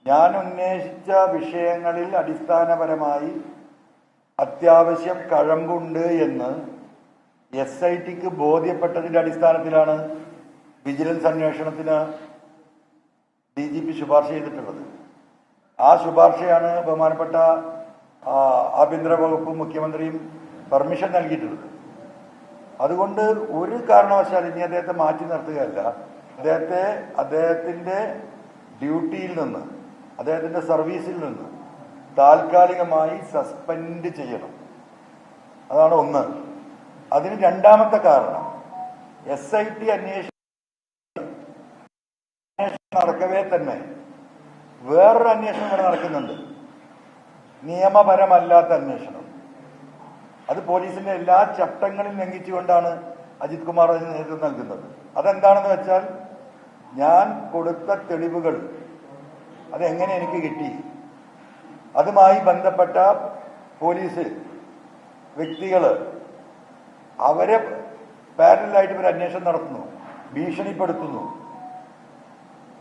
ഞാൻ ഉന്നയിച്ച വിഷയങ്ങളിൽ അടിസ്ഥാനപരമായി അത്യാവശ്യം കഴമ്പുണ്ട് എന്ന് SITക്ക് ബോധ്യപ്പെട്ടതിന്റെ അടിസ്ഥാനത്തിലാണ് വിജിലൻസ് അന്വേഷണത്തിന് DGP ശുപാർശ ചെയ്തിട്ടുള്ളത്. ആ ശുപാർശയാണ് ബഹുമാനപ്പെട്ട ആഭ്യന്തര വകുപ്പും മുഖ്യമന്ത്രിയും പെർമിഷൻ നൽകിയിട്ടുള്ളത്. അതുകൊണ്ട് ഒരു കാരണവശാലും ഇനി അദ്ദേഹത്തെ മാറ്റി നിർത്തുകയല്ല, അദ്ദേഹത്തിന്റെ ഡ്യൂട്ടിയിൽ നിന്ന്, അദ്ദേഹത്തിന്റെ സർവീസിൽ നിന്ന് താൽക്കാലികമായി സസ്പെൻഡ് ചെയ്യണം. അതാണ് ഒന്ന്. അതിന് രണ്ടാമത്തെ കാരണം, SIT അന്വേഷണം നടക്കവേ തന്നെ വേറൊരു അന്വേഷണം ഇവിടെ നടക്കുന്നുണ്ട്, നിയമപരമല്ലാത്ത അന്വേഷണം. അത് പോലീസിന്റെ എല്ലാ ചട്ടങ്ങളും ലംഘിച്ചുകൊണ്ടാണ് അജിത് കുമാർ അതിന് നേതൃത്വം നൽകുന്നത്. അതെന്താണെന്ന് വെച്ചാൽ, ഞാൻ കൊടുത്ത തെളിവുകൾ അതെങ്ങനെ എനിക്ക് കിട്ടി, അതുമായി ബന്ധപ്പെട്ട പോലീസ് വ്യക്തികള് അവരെ പാരലായിട്ട് ഒരു അന്വേഷണം നടത്തുന്നു, ഭീഷണിപ്പെടുത്തുന്നു,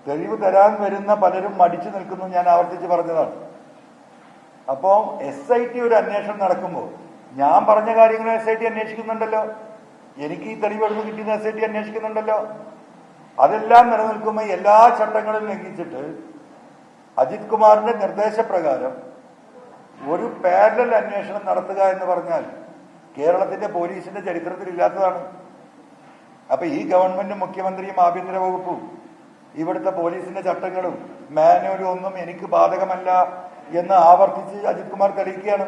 തെളിവ് തരാൻ വരുന്ന പലരും മടിച്ചു നിൽക്കുന്നു. ഞാൻ ആവർത്തിച്ച് പറഞ്ഞതാണ്. അപ്പോൾ SIT ഒരു അന്വേഷണം നടക്കുമ്പോൾ ഞാൻ പറഞ്ഞ കാര്യങ്ങൾ SIT അന്വേഷിക്കുന്നുണ്ടല്ലോ, എനിക്ക് ഈ തെളിവ് എടുത്ത് കിട്ടിയത് SIT അന്വേഷിക്കുന്നുണ്ടല്ലോ. അതെല്ലാം നിലനിൽക്കുമ്പോൾ എല്ലാ ചട്ടങ്ങളും ലംഘിച്ചിട്ട് അജിത് കുമാറിന്റെ നിർദ്ദേശപ്രകാരം ഒരു പാരലൽ അന്വേഷണം നടത്തുക എന്ന് പറഞ്ഞാൽ കേരളത്തിന്റെ പോലീസിന്റെ ചരിത്രത്തിൽ ഇല്ലാത്തതാണ്. അപ്പൊ ഈ ഗവൺമെന്റും മുഖ്യമന്ത്രിയും ആഭ്യന്തര വകുപ്പും ഇവിടുത്തെ പോലീസിന്റെ ചട്ടങ്ങളും മാനുവലും ഒന്നും എനിക്ക് ബാധകമല്ല എന്ന് ആവർത്തിച്ച് അജിത് കുമാർ തെളിയിക്കുകയാണ്.